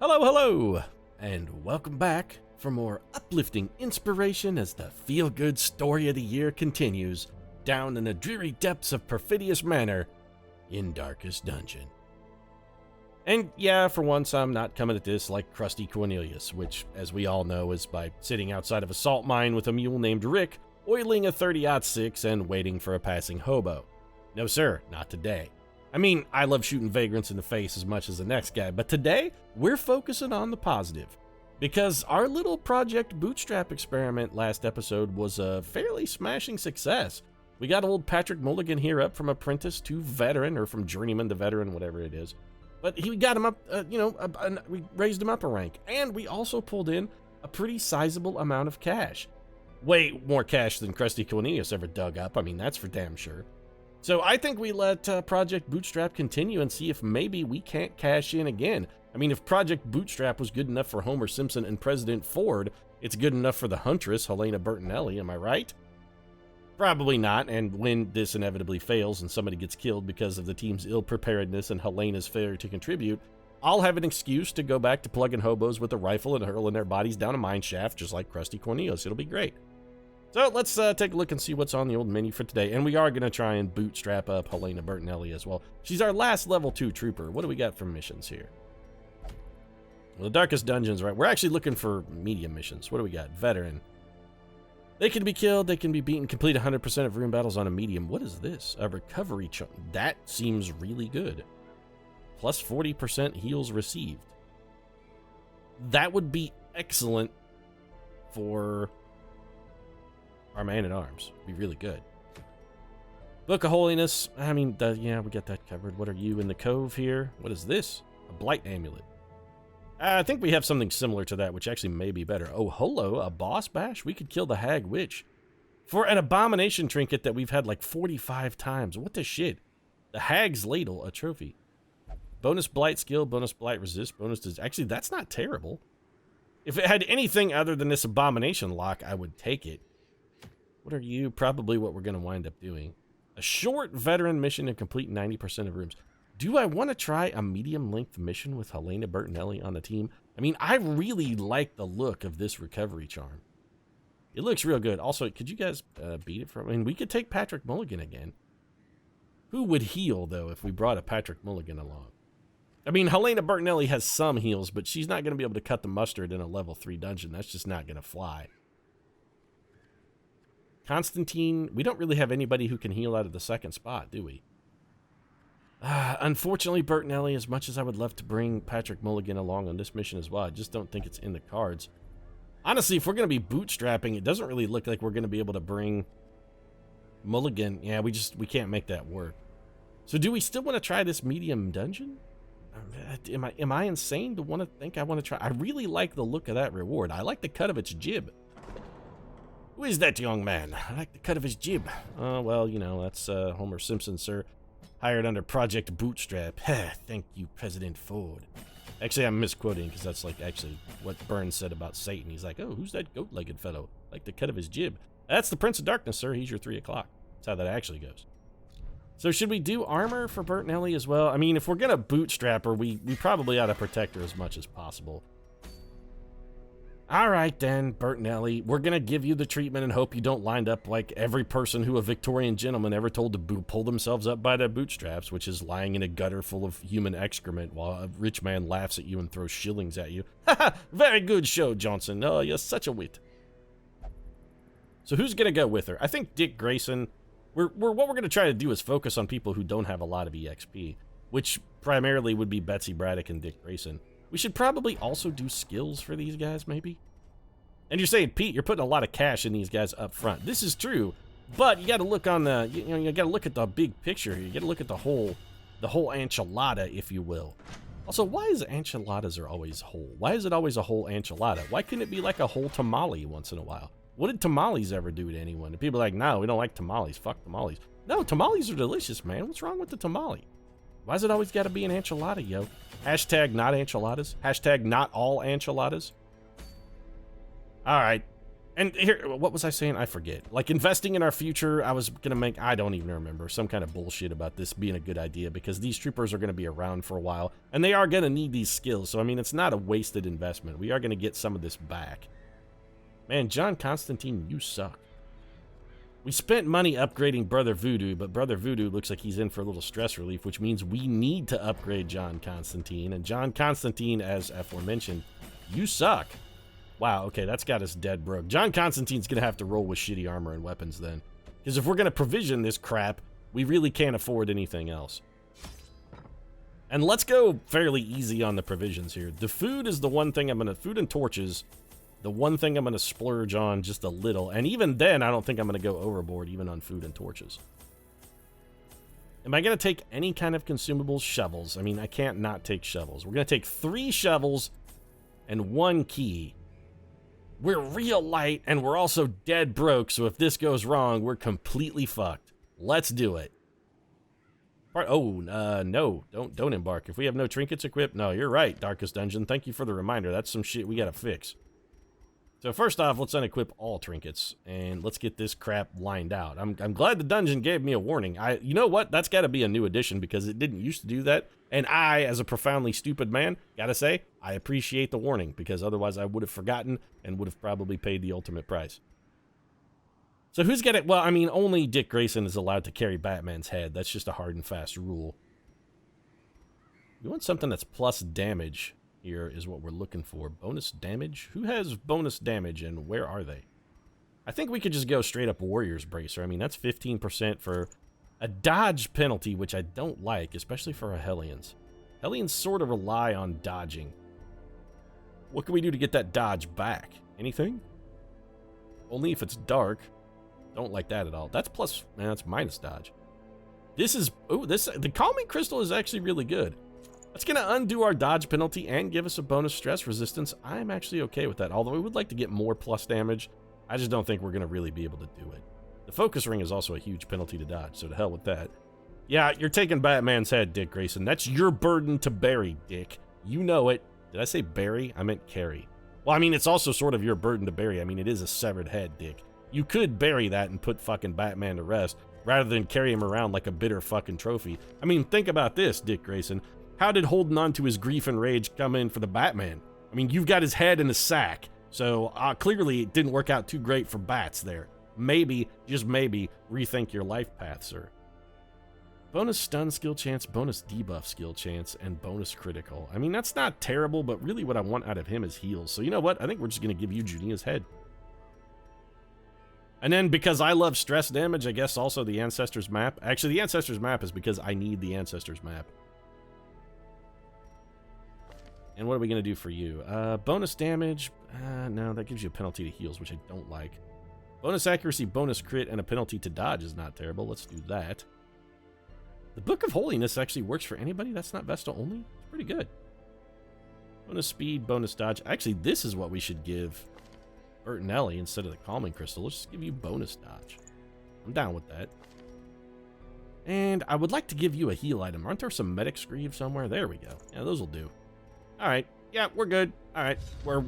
Hello, hello, and welcome back for more uplifting inspiration as the feel-good story of the year continues down in the dreary depths of Perfidious Manor in Darkest Dungeon. And yeah, for once I'm not coming at this like Crusty Cornelius, which, as we all know, is by sitting outside of a salt mine with a mule named Rick, oiling a 30-06 and waiting for a passing hobo. No sir, not today. I mean, I love shooting vagrants in the face as much as the next guy, but today, we're focusing on the positive. Because our little Project Bootstrap experiment last episode was a fairly smashing success. We got old Patrick Mulligan here up from apprentice to veteran, or from journeyman to veteran, whatever it is. But we got him up, we raised him up a rank. And we also pulled in a pretty sizable amount of cash. Way more cash than Crusty Cornelius ever dug up, I mean, that's for damn sure. So I think we let Project Bootstrap continue and see if maybe we can't cash in again. I mean, if Project Bootstrap was good enough for Homer Simpson and President Ford, it's good enough for the Huntress, Helena Bertinelli, am I right? Probably not, and when this inevitably fails and somebody gets killed because of the team's ill-preparedness and Helena's failure to contribute, I'll have an excuse to go back to plugging hobos with a rifle and hurling their bodies down a mine shaft just like Crusty Cornelius. It'll be great. So let's take a look and see what's on the old menu for today. And we are going to try and bootstrap up Helena Bertinelli as well. She's our last level 2 trooper. What do we got for missions here? Well, the Darkest Dungeons, right? We're actually looking for medium missions. What do we got? Veteran. They can be killed. They can be beaten. Complete 100% of room battles on a medium. What is this? A recovery chunk. That seems really good. Plus 40% heals received. That would be excellent for our man-at-arms. Be really good. Book of Holiness. I mean, yeah, we got that covered. What are you in the cove here? What is this? A blight amulet. I think we have something similar to that, which actually may be better. Oh, hello, a boss bash? We could kill the hag witch. For an abomination trinket that we've had like 45 times. What the shit? The hag's ladle, a trophy. Bonus blight skill, bonus blight resist, bonus... Actually, that's not terrible. If it had anything other than this abomination lock, I would take it. What are you? Probably what we're going to wind up doing. A short veteran mission to complete 90% of rooms. Do I want to try a medium-length mission with Helena Bertinelli on the team? I mean, I really like the look of this recovery charm. It looks real good. Also, could you guys beat it for... I mean, we could take Patrick Mulligan again. Who would heal, though, if we brought a Patrick Mulligan along? I mean, Helena Bertinelli has some heals, but she's not going to be able to cut the mustard in a level 3 dungeon. That's just not going to fly. Constantine, we don't really have anybody who can heal out of the second spot, do we? Unfortunately, Bertinelli, as much as I would love to bring Patrick Mulligan along on this mission as well, I just don't think it's in the cards. Honestly, if we're going to be bootstrapping, it doesn't really look like we're going to be able to bring Mulligan. Yeah, we can't make that work. So do we still want to try this medium dungeon? Am I insane to want to think I want to try? I really like the look of that reward. I like the cut of its jib. Who is that young man? I like the cut of his jib. Well, you know, that's Homer Simpson, sir. Hired under Project Bootstrap. Thank you, President Ford. Actually, I'm misquoting because that's like actually what Burns said about Satan. He's like, oh, who's that goat-legged fellow? Like the cut of his jib. That's the Prince of Darkness, sir. He's your 3 o'clock. That's how that actually goes. So should we do armor for Bertinelli as well? I mean, if we're going to bootstrap her, we probably ought to protect her as much as possible. All right, then, Bertinelli, we're going to give you the treatment and hope you don't wind up like every person who a Victorian gentleman ever told to pull themselves up by their bootstraps, which is lying in a gutter full of human excrement while a rich man laughs at you and throws shillings at you. Ha! Very good show, Johnson. Oh, you're such a wit. So who's going to go with her? I think Dick Grayson. What we're going to try to do is focus on people who don't have a lot of EXP, which primarily would be Betsy Braddock and Dick Grayson. We should probably also do skills for these guys, maybe? And you're saying, Pete, you're putting a lot of cash in these guys up front. This is true, but you got to look on the, you got to look at the big picture here. You got to look at the whole enchilada, if you will. Also, why is enchiladas are always whole? Why is it always a whole enchilada? Why couldn't it be like a whole tamale once in a while? What did tamales ever do to anyone? And people are like, no, we don't like tamales. Fuck tamales. No, tamales are delicious, man. What's wrong with the tamale? Why has it always got to be an enchilada, yo? Hashtag not enchiladas. Hashtag not all enchiladas. All right. And here, what was I saying? I forget. Like, investing in our future, I was gonna make, I don't even remember, some kind of bullshit about this being a good idea, because these troopers are gonna be around for a while, and they are gonna need these skills, so I mean, it's not a wasted investment. We are gonna get some of this back. Man, John Constantine, you suck. We spent money upgrading Brother Voodoo, but Brother Voodoo looks like he's in for a little stress relief, which means we need to upgrade John Constantine, and John Constantine, as aforementioned, you suck. Wow, okay, that's got us dead broke. John Constantine's gonna have to roll with shitty armor and weapons then. Because if we're gonna provision this crap, we really can't afford anything else. And let's go fairly easy on the provisions here. The food is the one thing I'm gonna, food and torches, the one thing I'm gonna splurge on just a little. And even then, I don't think I'm gonna go overboard even on food and torches. Am I gonna take any kind of consumables? Shovels. I mean, I can't not take shovels. We're gonna take 3 shovels and 1 key. We're real light, and we're also dead broke, so if this goes wrong, we're completely fucked. Let's do it. No, don't embark. If we have no trinkets equipped, no, you're right, Darkest Dungeon. Thank you for the reminder. That's some shit we gotta fix. So first off, let's unequip all trinkets, and let's get this crap lined out. I'm glad the dungeon gave me a warning. You know what? That's gotta be a new addition, because it didn't used to do that. And I, as a profoundly stupid man, gotta say, I appreciate the warning, because otherwise I would have forgotten and would have probably paid the ultimate price. So who's got it? Well, I mean, only Dick Grayson is allowed to carry Batman's head. That's just a hard and fast rule. We want something that's plus damage here is what we're looking for. Bonus damage? Who has bonus damage, and where are they? I think we could just go straight up Warrior's Bracer. I mean, that's 15% for a dodge penalty, which I don't like, especially for our Hellions. Hellions sort of rely on dodging. What can we do to get that dodge back? Anything? Only if it's dark. Don't like that at all. That's plus, man, that's minus dodge. This is, oh, the Calming Crystal is actually really good. That's going to undo our dodge penalty and give us a bonus stress resistance. I'm actually okay with that, although we would like to get more plus damage. I just don't think we're going to really be able to do it. The focus ring is also a huge penalty to dodge, so to hell with that. Yeah, you're taking Batman's head, Dick Grayson. That's your burden to bury, Dick. You know it. Did I say bury? I meant carry. Well, I mean, it's also sort of your burden to bury. I mean, it is a severed head, Dick. You could bury that and put fucking Batman to rest, rather than carry him around like a bitter fucking trophy. I mean, think about this, Dick Grayson. How did holding on to his grief and rage come in for the Batman? I mean, you've got his head in a sack, so clearly it didn't work out too great for Bats there. Maybe, just maybe, rethink your life path, sir. Bonus stun skill chance, bonus debuff skill chance, and bonus critical. I mean, that's not terrible, but really what I want out of him is heals. So you know what? I think we're just going to give you Junia's head. And then, because I love stress damage, I guess also the Ancestors map. Actually, the Ancestors map is because I need the Ancestors map. And what are we going to do for you? Bonus damage. No, that gives you a penalty to heals, which I don't like. Bonus accuracy, bonus crit, and a penalty to dodge is not terrible. Let's do that. The Book of Holiness actually works for anybody. That's not Vesta only. It's pretty good. Bonus speed, bonus dodge. Actually, this is what we should give Bert and Ellie instead of the Calming Crystal. Let's just give you bonus dodge. I'm down with that. And I would like to give you a heal item. Aren't there some medic screeves somewhere? There we go. Yeah, those will do. All right. Yeah, we're good. All right.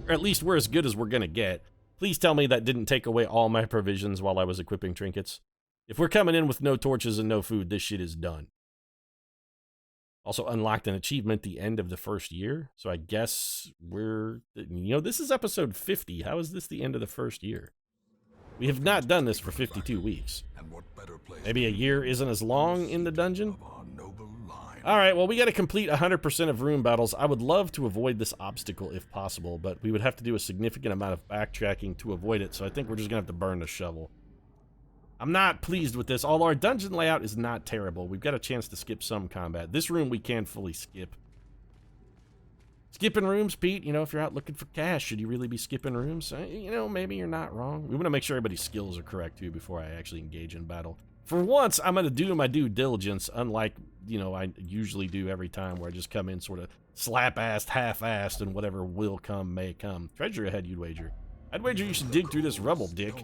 At least we're as good as we're going to get. Please tell me that didn't take away all my provisions while I was equipping trinkets. If we're coming in with no torches and no food, this shit is done. Also unlocked an achievement the end of the first year. So I guess we're, you know, this is episode 50. How is this the end of the first year? We have not done this for 52 weeks. Maybe a year isn't as long in the dungeon? Alright, well, we got to complete 100% of room battles. I would love to avoid this obstacle if possible, but we would have to do a significant amount of backtracking to avoid it, so I think we're just going to have to burn the shovel. I'm not pleased with this, although our dungeon layout is not terrible. We've got a chance to skip some combat. This room we can fully skip. Skipping rooms, Pete, you know, if you're out looking for cash, should you really be skipping rooms? You know, maybe you're not wrong. We want to make sure everybody's skills are correct, too, before I actually engage in battle. For once, I'm going to do my due diligence, unlike, you know, I usually do every time where I just come in sort of slap-assed, half-assed, and whatever will come may come. Treasure ahead, you'd wager. I'd wager you should dig through this rubble, Dick.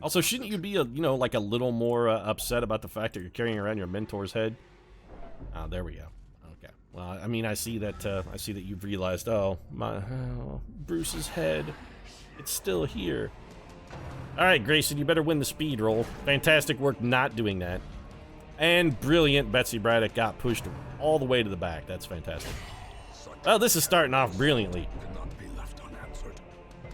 Also, shouldn't you be, you know, like a little more upset about the fact that you're carrying around your mentor's head? Oh, there we go. Okay. Well, I mean, I see that you've realized, Bruce's head. It's still here. All right, Grayson, you better win the speed roll. Fantastic work not doing that. And brilliant, Betsy Braddock got pushed all the way to the back. That's fantastic. Well, this is starting off brilliantly.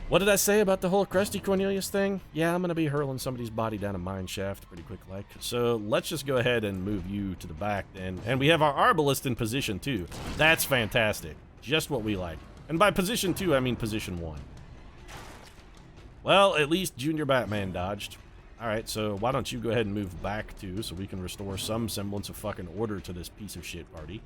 What did I say about the whole Crusty Cornelius thing? Yeah, I'm going to be hurling somebody's body down a mine shaft pretty quick like. So let's just go ahead and move you to the back then. And we have our Arbalist in position 2. That's fantastic. Just what we like. And by position 2, I mean position 1. Well, at least Junior Batman dodged. Alright, so why don't you go ahead and move back too, so we can restore some semblance of fucking order to this piece of shit party.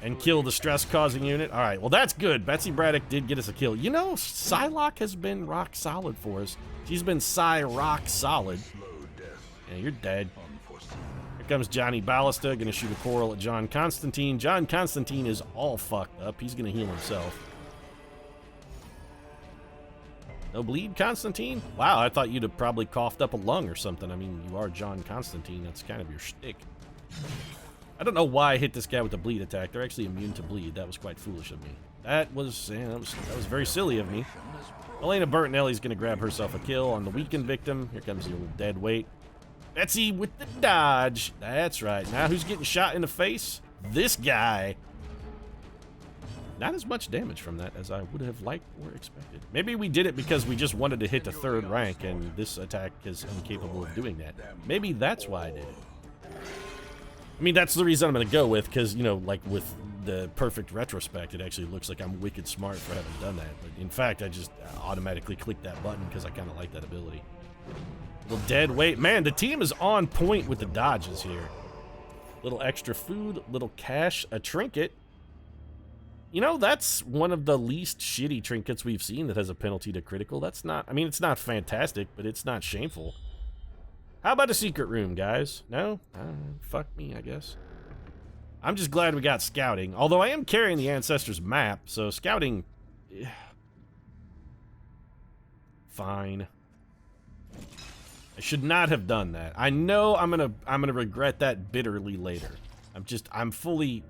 And kill the stress-causing unit. Alright, well that's good. Betsy Braddock did get us a kill. You know, Psylocke has been rock solid for us. She's been rock solid. Yeah, you're dead. Here comes Johnny Ballista, gonna shoot a coral at John Constantine. John Constantine is all fucked up. He's gonna heal himself. No bleed, Constantine? Wow, I thought you'd have probably coughed up a lung or something. I mean, you are John Constantine. That's kind of your shtick. I don't know why I hit this guy with the bleed attack. They're actually immune to bleed. That was quite foolish of me. That was very silly of me. Elena Bertinelli's going to grab herself a kill on the weakened victim. Here comes the old dead weight. Betsy with the dodge. That's right. Now who's getting shot in the face? This guy. Not as much damage from that as I would have liked or expected. Maybe we did it because we just wanted to hit the 3rd rank and this attack is incapable of doing that. Maybe that's why I did it. I mean, that's the reason I'm going to go with, because, you know, like with the perfect retrospect, it actually looks like I'm wicked smart for having done that. But in fact, I just automatically clicked that button because I kind of like that ability. Little dead weight. Man, the team is on point with the dodges here. Little extra food, little cash, a trinket. You know, that's one of the least shitty trinkets we've seen that has a penalty to critical. That's not, I mean, it's not fantastic, but it's not shameful. How about a secret room, guys? No? Fuck me, I guess. I'm just glad we got scouting. Although I am carrying the Ancestors map, so scouting... Fine. I should not have done that. I know I'm gonna regret that bitterly later. I'm fully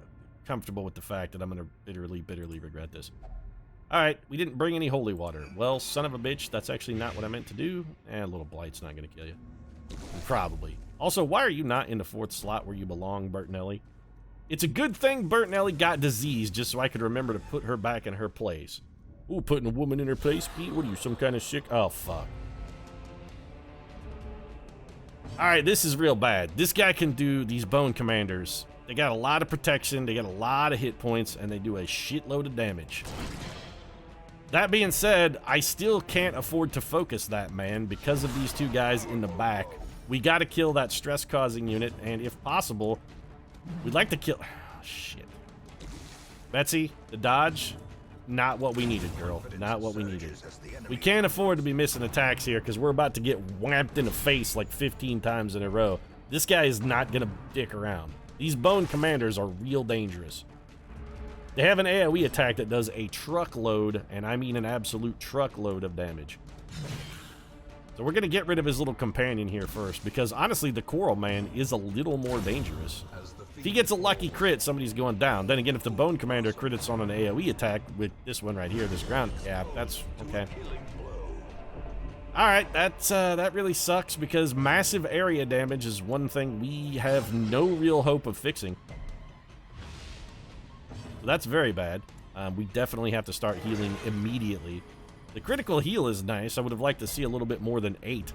comfortable with the fact that I'm gonna bitterly regret this. Alright, we didn't bring any holy water. Well, son of a bitch, that's actually not what I meant to do. A little blight's not gonna kill you. Probably. Also, why are you not in the 4th slot where you belong, Bertinelli? It's a good thing Bertinelli got diseased just so I could remember to put her back in her place. Ooh, putting a woman in her place, Pete? What are you, some kind of sick? Oh, fuck. Alright, this is real bad. This guy can do these bone commanders. They got a lot of protection, they got a lot of hit points, and they do a shitload of damage. That being said, I still can't afford to focus that man because of these 2 guys in the back. We got to kill that stress-causing unit, and if possible, we'd like to kill... Oh, shit. Betsy, the dodge, not what we needed, girl. Not what we needed. We can't afford to be missing attacks here because we're about to get whamped in the face like 15 times in a row. This guy is not going to dick around. These bone commanders are real dangerous. They have an AoE attack that does a truckload, and I mean an absolute truckload of damage. So we're going to get rid of his little companion here first, because honestly, the Coral Man is a little more dangerous. If he gets a lucky crit, somebody's going down. Then again, if the Bone Commander crits on an AoE attack with this one right here, this ground, yeah, that's okay. Alright, that really sucks, because massive area damage is one thing we have no real hope of fixing. So that's very bad. We definitely have to start healing immediately. The critical heal is nice. I would have liked to see a little bit more than 8.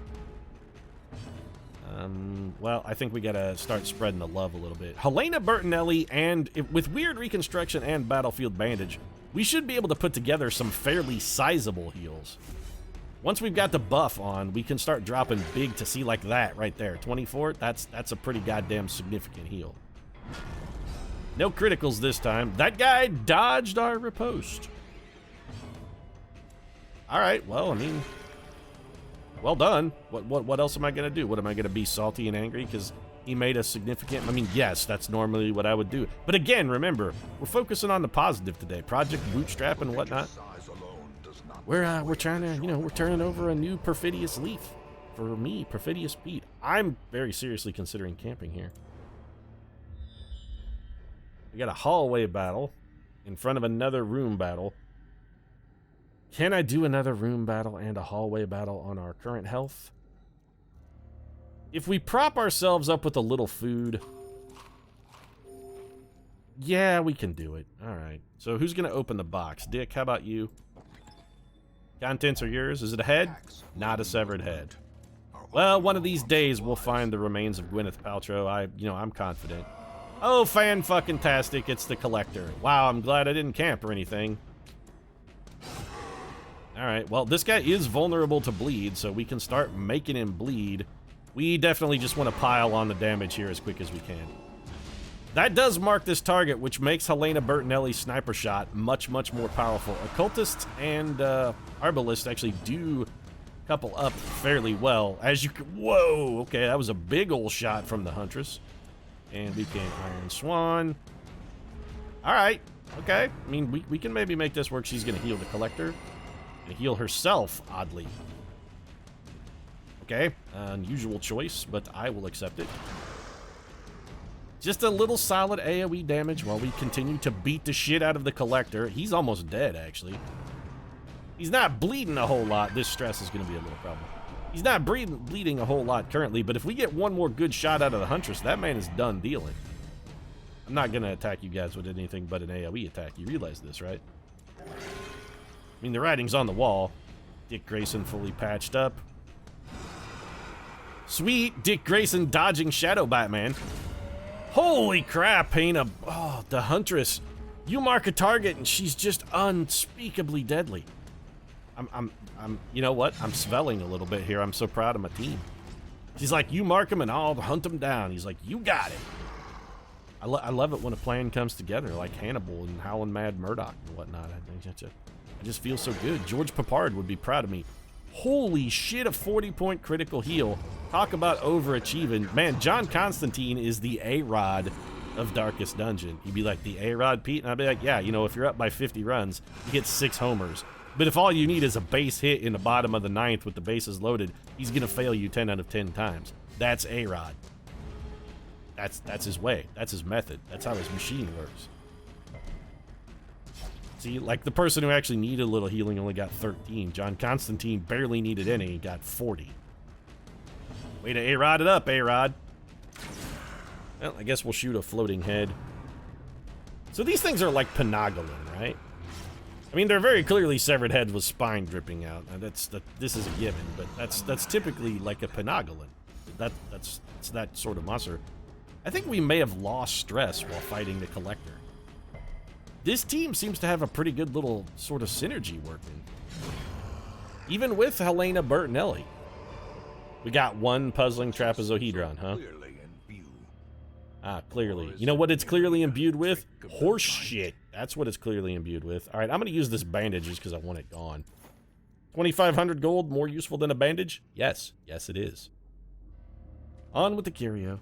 Well, I think we gotta start spreading the love a little bit. Helena Bertinelli, and with Weird Reconstruction and Battlefield Bandage, we should be able to put together some fairly sizable heals. Once we've got the buff on, we can start dropping big to see like that right there. 24, that's a pretty goddamn significant heal. No criticals this time. That guy dodged our riposte. Alright, well, I mean, well done. What else am I going to do? What am I going to be salty and angry because he made a significant... I mean, yes, that's normally what I would do. But again, remember, we're focusing on the positive today. Project Bootstrap and whatnot. We're trying to, you know, we're turning over a new Perfidious leaf. For me, Perfidious Pete. I'm very seriously considering camping here. We got a hallway battle in front of another room battle. Can I do another room battle and a hallway battle on our current health? If we prop ourselves up with a little food... Yeah, we can do it. Alright. So who's going to open the box? Dick, how about you? Contents are yours. Is it a head? Not a severed head. Well, one of these days we'll find the remains of Gwyneth Paltrow. I'm confident. Oh, fan-fucking-tastic, it's the collector. Wow, I'm glad I didn't camp or anything. Alright, well, this guy is vulnerable to bleed, so we can start making him bleed. We definitely just want to pile on the damage here as quick as we can. That does mark this target, which makes Helena Bertinelli's sniper shot much, much more powerful. Occultists and Arbalists actually do couple up fairly well. As you can... Whoa! Okay, that was a big ol' shot from the Huntress. And we can Iron Swan. Alright, okay. I mean, we can maybe make this work. She's going to heal the Collector. And heal herself, oddly. Okay, unusual choice, but I will accept it. Just a little solid AoE damage while we continue to beat the shit out of the Collector. He's almost dead, actually. He's not bleeding a whole lot. This stress is going to be a little problem. He's not bleeding a whole lot currently, but if we get one more good shot out of the Huntress, that man is done dealing. I'm not going to attack you guys with anything but an AoE attack. You realize this, right? I mean, the writing's on the wall. Dick Grayson fully patched up. Sweet! Dick Grayson dodging Shadow Batman. Holy crap, Paina. Oh, the Huntress. You mark a target and she's just unspeakably deadly. You know what? I'm svelling a little bit here. I'm so proud of my team. She's like, you mark them and I'll hunt them down. He's like, you got it. I love it when a plan comes together, like Hannibal and Howlin' Mad Murdoch and whatnot. I just feel so good. George Papard would be proud of me. Holy shit, a 40-point critical heal. Talk about overachieving. Man, John Constantine is the A-Rod of Darkest Dungeon. He'd be like, the A-Rod, Pete? And I'd be like, yeah, you know, if you're up by 50 runs, you get 6 homers. But if all you need is a base hit in the bottom of the 9th with the bases loaded, he's going to fail you 10 out of 10 times. That's A-Rod. That's his way. That's his method. That's how his machine works. See, like the person who actually needed a little healing only got 13. John Constantine barely needed any. He got 40. Way to A-Rod it up, A-Rod. Well, I guess we'll shoot a floating head. So these things are like Panagalin, right? I mean, they're very clearly severed heads with spine dripping out. Now this is a given, but that's typically like a Panagalin. That's that sort of monster. I think we may have lost stress while fighting the Collector. This team seems to have a pretty good little sort of synergy working. Even with Helena Bertinelli. We got one puzzling trapezohedron, huh? Ah, clearly. You know what it's clearly imbued with? Horse shit. That's what it's clearly imbued with. Alright, I'm going to use this bandage just because I want it gone. 2,500 gold, more useful than a bandage? Yes. Yes, it is. On with the curio.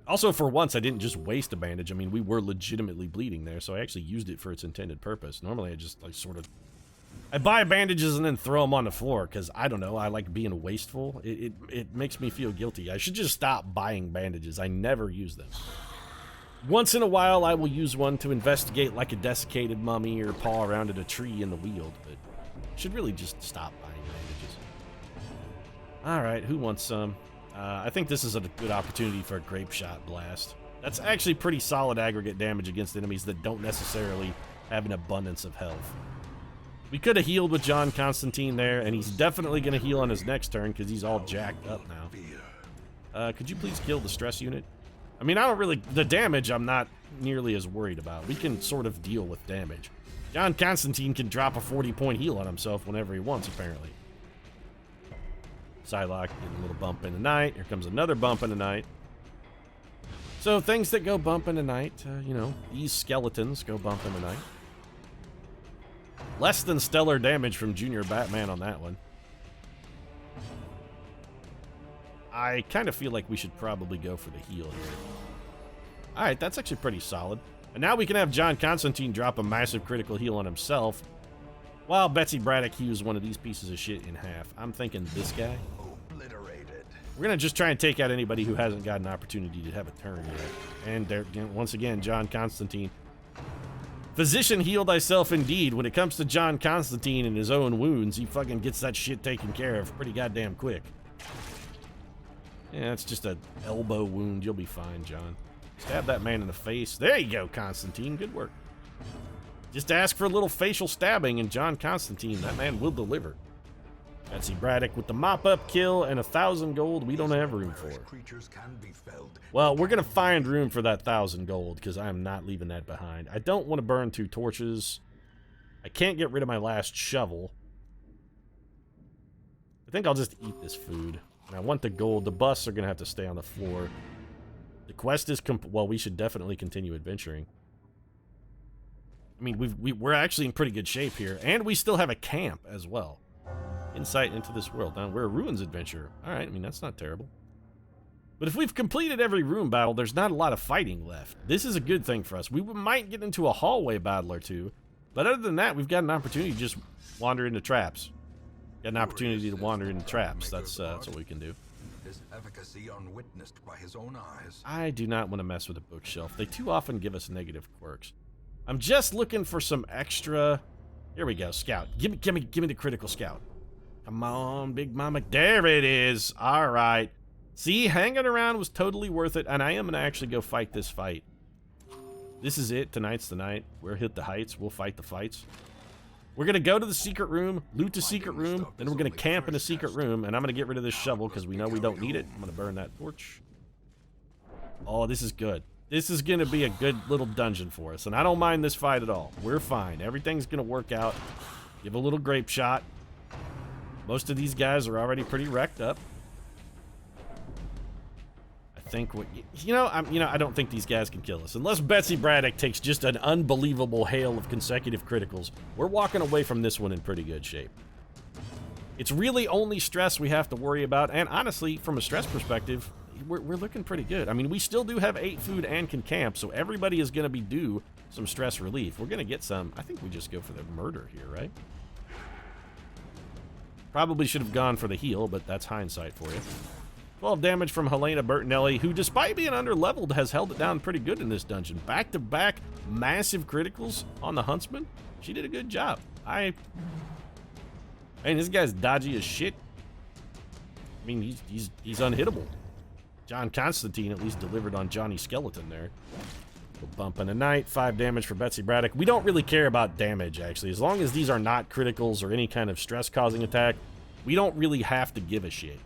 Also, for once, I didn't just waste a bandage. I mean, we were legitimately bleeding there, so I actually used it for its intended purpose. Normally, I just, like, sort of... I buy bandages and then throw them on the floor, because, I don't know, I like being wasteful. It makes me feel guilty. I should just stop buying bandages. I never use them. Once in a while, I will use one to investigate, like, a desiccated mummy or paw around at a tree in the Weald, but I should really just stop buying bandages. Alright, who wants some? I think this is a good opportunity for a Grape Shot Blast. That's actually pretty solid aggregate damage against enemies that don't necessarily have an abundance of health. We could have healed with John Constantine there, and he's definitely going to heal on his next turn because he's all jacked up now. Could you please kill the stress unit? I mean, I don't really... The damage I'm not nearly as worried about. We can sort of deal with damage. John Constantine can drop a 40-point heal on himself whenever he wants, apparently. Psylocke getting a little bump in the night. Here comes another bump in the night. So things that go bump in the night, you know, these skeletons go bump in the night. Less than stellar damage from Junior Batman on that one. I kind of feel like we should probably go for the heal here. Alright, that's actually pretty solid. And now we can have John Constantine drop a massive critical heal on himself, while Betsy Braddock hews one of these pieces of shit in half. I'm thinking this guy. Obliterated. We're going to just try and take out anybody who hasn't got an opportunity to have a turn yet. And there, once again, John Constantine Physician, heal thyself indeed. When it comes to John Constantine and his own wounds, he fucking gets that shit taken care of pretty goddamn quick. Yeah, it's just an elbow wound. You'll be fine, John. Stab that man in the face. There you go, Constantine. Good work. Just ask for a little facial stabbing, and John Constantine, that man will deliver. Betsy Braddock with the mop-up kill and 1,000 gold we don't have room for. Well, we're going to find room for that 1,000 gold, because I am not leaving that behind. I don't want to burn 2 torches. I can't get rid of my last shovel. I think I'll just eat this food. And I want the gold. The busts are going to have to stay on the floor. The quest is well, we should definitely continue adventuring. I mean, we're actually in pretty good shape here. And we still have a camp as well. Insight into this world. Now, we're a ruins adventurer. Alright, I mean, that's not terrible. But if we've completed every ruin battle, there's not a lot of fighting left. This is a good thing for us. We might get into a hallway battle or two. But other than that, we've got an opportunity to just wander into traps. Got an opportunity to wander into traps. That's what we can do. His efficacy unwitnessed by his own eyes. I do not want to mess with a bookshelf. They too often give us negative quirks. I'm just looking for some extra... Here we go, scout. Give me the critical scout. Come on, Big Mama. There it is. All right. See, hanging around was totally worth it, and I am going to actually go fight this fight. This is it. Tonight's the night. We'll hit the heights. We'll fight the fights. We're going to go to the secret room, loot the secret room, then we're going to camp in the secret room, and I'm going to get rid of this shovel because we know we don't need it. I'm going to burn that torch. Oh, this is good. This is going to be a good little dungeon for us, and I don't mind this fight at all. We're fine. Everything's going to work out. Give a little grape shot. Most of these guys are already pretty wrecked up. I think I don't think these guys can kill us unless Betsy Braddock takes just an unbelievable hail of consecutive criticals. We're walking away from this one in pretty good shape. It's really only stress we have to worry about, and honestly, from a stress perspective, we're looking pretty good. I mean, we still do have 8 food and can camp, so everybody is going to be due some stress relief. We're going to get some. I think we just go for the murder here, right? Probably should have gone for the heal, but that's hindsight for you. 12 damage from Helena Bertinelli, who, despite being under-leveled, has held it down pretty good in this dungeon. Back-to-back massive criticals on the Huntsman. She did a good job. Hey, this guy's dodgy as shit. I mean, he's unhittable. John Constantine at least delivered on Johnny Skeleton there. A bump in the night, 5 damage for Betsy Braddock. We don't really care about damage, actually. As long as these are not criticals or any kind of stress-causing attack, we don't really have to give a shit.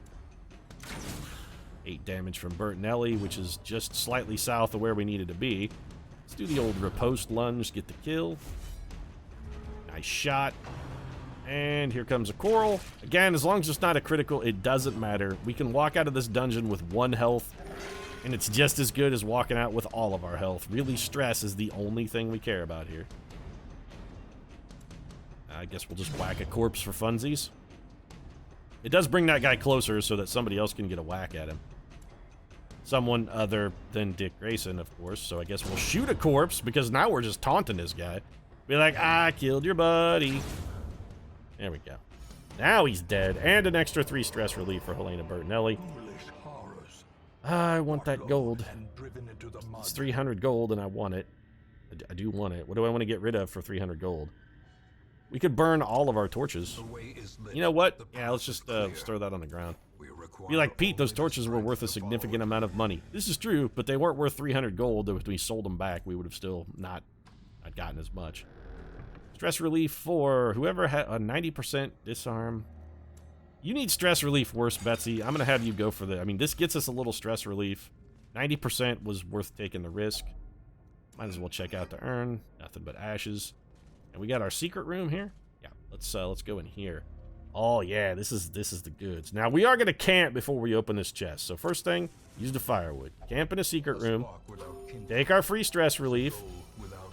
8 damage from Bertinelli, which is just slightly south of where we needed to be. Let's do the old riposte lunge, get the kill. Nice shot. And here comes a coral. Again, as long as it's not a critical, it doesn't matter. We can walk out of this dungeon with 1 health, and it's just as good as walking out with all of our health. Really, stress is the only thing we care about here. I guess we'll just whack a corpse for funsies. It does bring that guy closer so that somebody else can get a whack at him. Someone other than Dick Grayson, of course. So I guess we'll shoot a corpse because now we're just taunting this guy. Be like, I killed your buddy. There we go. Now he's dead. And an extra 3 stress relief for Helena Bertinelli. I want that gold. It's 300 gold and I want it. I do want it. What do I want to get rid of for 300 gold? We could burn all of our torches. You know what? Yeah, let's just throw that on the ground. Be like, Pete, those torches were worth a significant amount of money. This is true, but they weren't worth 300 gold. If we sold them back, we would have still not gotten as much. Stress relief for whoever had a 90% disarm. You need stress relief worse, Betsy. I'm going to have you go for the... I mean, this gets us a little stress relief. 90% was worth taking the risk. Might as well check out the urn. Nothing but ashes. And we got our secret room here. Yeah, let's go in here. Oh, yeah, this is the goods. Now, we are going to camp before we open this chest. So first thing, use the firewood. Camp in a secret room. Take our free stress relief.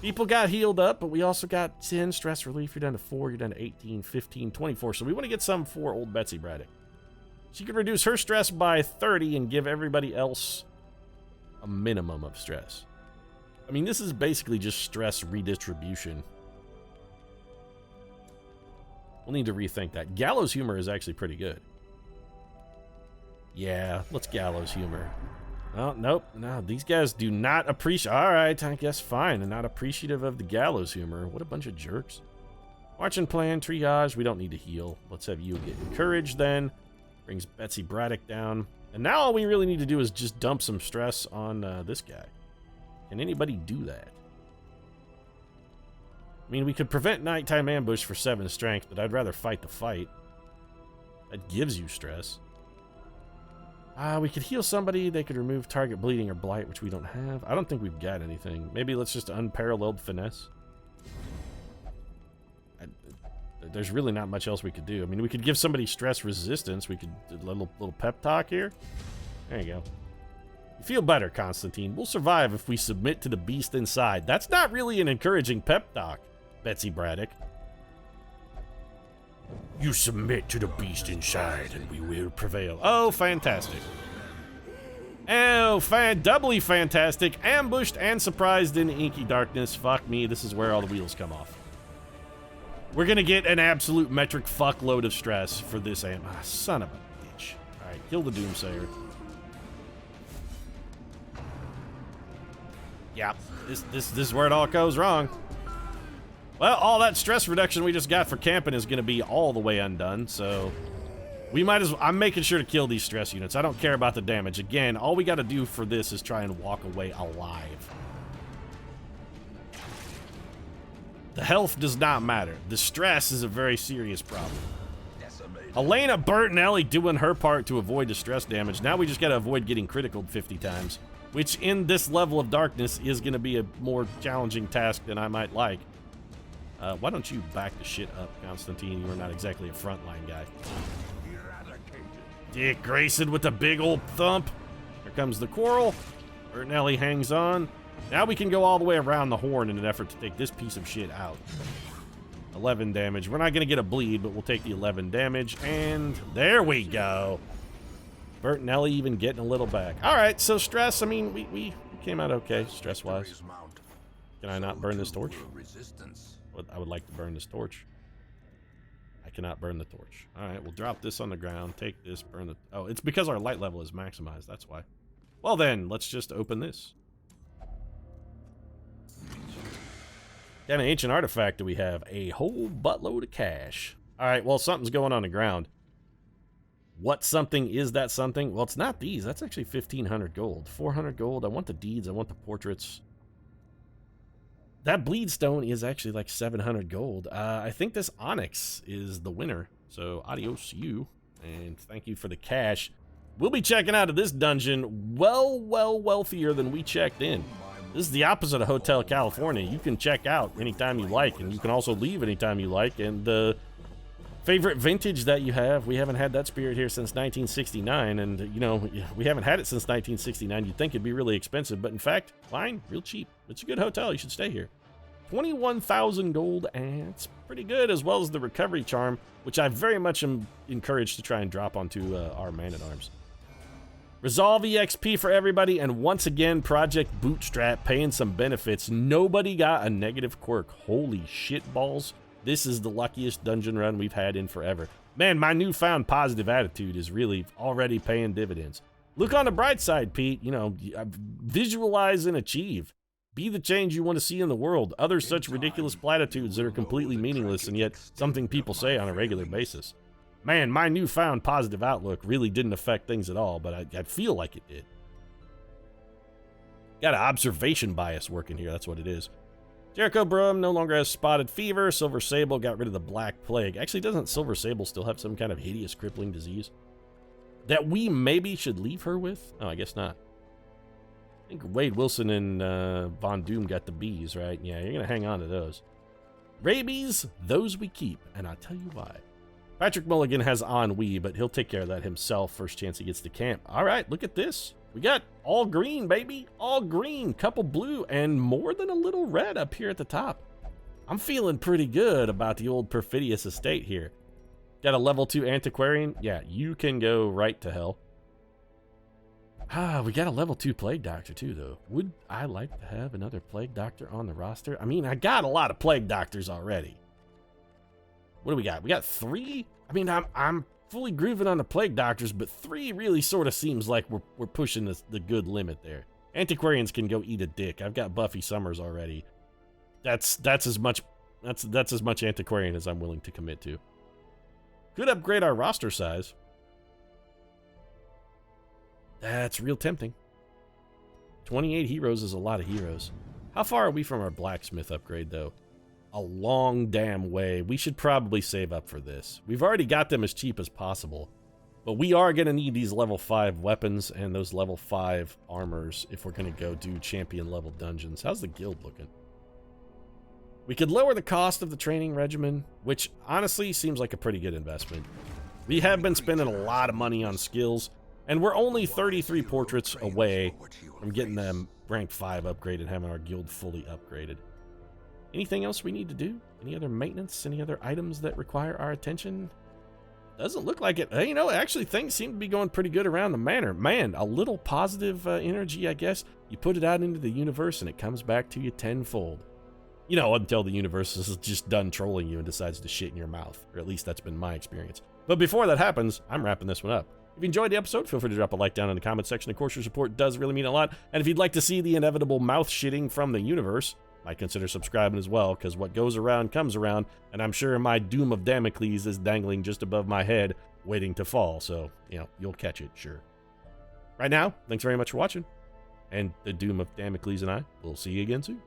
People got healed up, but we also got 10 stress relief. You're down to 4, you're down to 18, 15, 24. So we want to get some for old Betsy Braddock. She could reduce her stress by 30 and give everybody else a minimum of stress. I mean, this is basically just stress redistribution. We'll need to rethink that. Gallows humor is actually pretty good. Yeah, let's gallows humor. Oh, nope. No, these guys do not appreciate... All right, I guess fine. They're not appreciative of the gallows humor. What a bunch of jerks. Marching plan, triage. We don't need to heal. Let's have you get encouraged then. Brings Betsy Braddock down. And now all we really need to do is just dump some stress on this guy. Can anybody do that? I mean, we could prevent nighttime ambush for 7 strength, but I'd rather fight the fight. That gives you stress. We could heal somebody. They could remove target bleeding or blight, which we don't have. I don't think we've got anything. Maybe let's just unparalleled finesse. There's really not much else we could do. I mean, we could give somebody stress resistance. We could do a little pep talk here. There you go. You feel better, Constantine. We'll survive if we submit to the beast inside. That's not really an encouraging pep talk, Betsy Braddock. You submit to the beast inside and we will prevail. Oh, fantastic. Oh, doubly fantastic. Ambushed and surprised in inky darkness. Fuck me, this is where all the wheels come off. We're gonna get an absolute metric fuckload of stress for this son of a bitch. Alright, kill the Doomsayer. Yeah, this is where it all goes wrong. Well, all that stress reduction we just got for camping is going to be all the way undone, so we might as well... I'm making sure to kill these stress units. I don't care about the damage. Again, all we got to do for this is try and walk away alive. The health does not matter. The stress is a very serious problem. Elena Bertinelli doing her part to avoid the stress damage. Now we just got to avoid getting criticaled 50 times, which in this level of darkness is going to be a more challenging task than I might like. Why don't you back the shit up, Constantine? You are not exactly a frontline guy. Dick Grayson with the big old thump. Here comes the quarrel. Bertinelli hangs on. Now we can go all the way around the horn in an effort to take this piece of shit out. 11 damage. We're not going to get a bleed, but we'll take the 11 damage. And there we go. Bertinelli even getting a little back. All right, so stress. I mean, we came out okay, stress-wise. Can I not burn this torch? I would like to burn this torch. I cannot burn the torch. All right, we'll drop this on the ground. Take this, burn the... Oh, it's because our light level is maximized. That's why. Well, then, let's just open this. What kind of ancient artifact do we have? A whole buttload of cash. All right, well, something's going on the ground. What something is that something? Well, it's not these. That's actually 1,500 gold. 400 gold. I want the deeds. I want the portraits. That bleedstone is actually like 700 gold. I think this onyx is the winner. So adios you, and thank you for the cash. We'll be checking out of this dungeon well wealthier than we checked in. This is the opposite of Hotel California. You can check out anytime you like, and you can also leave anytime you like. And the favorite vintage that you have, we haven't had that spirit here since 1969, and you know, we haven't had it since 1969. You'd think it'd be really expensive, but in fact, fine, real cheap. It's a good hotel. You should stay here. 21,000 gold, and it's pretty good, as well as the recovery charm, which I very much am encouraged to try and drop onto our man-at-arms. Resolve EXP for everybody, and once again, Project Bootstrap paying some benefits. Nobody got a negative quirk. Holy shit balls. This is the luckiest dungeon run we've had in forever. Man, my newfound positive attitude is really already paying dividends. Look on the bright side, Pete. You know, visualize and achieve. Be the change you want to see in the world. Other such ridiculous platitudes that are completely meaningless and yet something people say on a regular basis. Man, my newfound positive outlook really didn't affect things at all, but I feel like it did. Got an observation bias working here, that's what it is. Jericho Brum no longer has spotted fever. Silver Sable got rid of the Black Plague. Actually, doesn't Silver Sable still have some kind of hideous crippling disease that we maybe should leave her with? Oh, I guess not. I think Wade Wilson and Von Doom got the bees, right? Yeah, you're going to hang on to those. Rabies, those we keep, and I'll tell you why. Patrick Mulligan has ennui, but he'll take care of that himself first chance he gets to camp. All right, look at this. We got all green, baby. All green, couple blue, and more than a little red up here at the top. I'm feeling pretty good about the old Perfidious estate here. Got a level 2 antiquarian? Yeah, you can go right to hell. We got a level 2 plague doctor too, though. Would I like to have another plague doctor on the roster? I mean, I got a lot of plague doctors already. What do we got? We got 3? I mean, I'm fully grooving on the Plague Doctors, but 3 really sort of seems like we're pushing the good limit there. Antiquarians can go eat a dick. I've got Buffy Summers already. That's as much Antiquarian as I'm willing to commit to. Could upgrade our roster size. That's real tempting. 28 heroes is a lot of heroes. How far are we from our blacksmith upgrade, though? A long damn way. We should probably save up for this. We've already got them as cheap as possible, but we are going to need these level 5 weapons and those level 5 armors if we're going to go do champion level dungeons. How's the guild looking? We could lower the cost of the training regimen, which honestly seems like a pretty good investment. We have been spending a lot of money on skills, and we're only 33 portraits away from getting them rank 5 upgraded and having our guild fully upgraded. Anything else we need to do? Any other maintenance? Any other items that require our attention? Doesn't look like it. Hey, you know, actually things seem to be going pretty good around the manor. Man, a little positive energy, I guess. You put it out into the universe and it comes back to you tenfold. You know, until the universe is just done trolling you and decides to shit in your mouth. Or at least that's been my experience. But before that happens, I'm wrapping this one up. If you enjoyed the episode, feel free to drop a like down in the comment section. Of course, your support does really mean a lot. And if you'd like to see the inevitable mouth shitting from the universe, might consider subscribing as well, because what goes around comes around, and I'm sure my doom of Damocles is dangling just above my head, waiting to fall. So, you know, you'll catch it, sure. Right now, thanks very much for watching, and the doom of Damocles and I will see you again soon.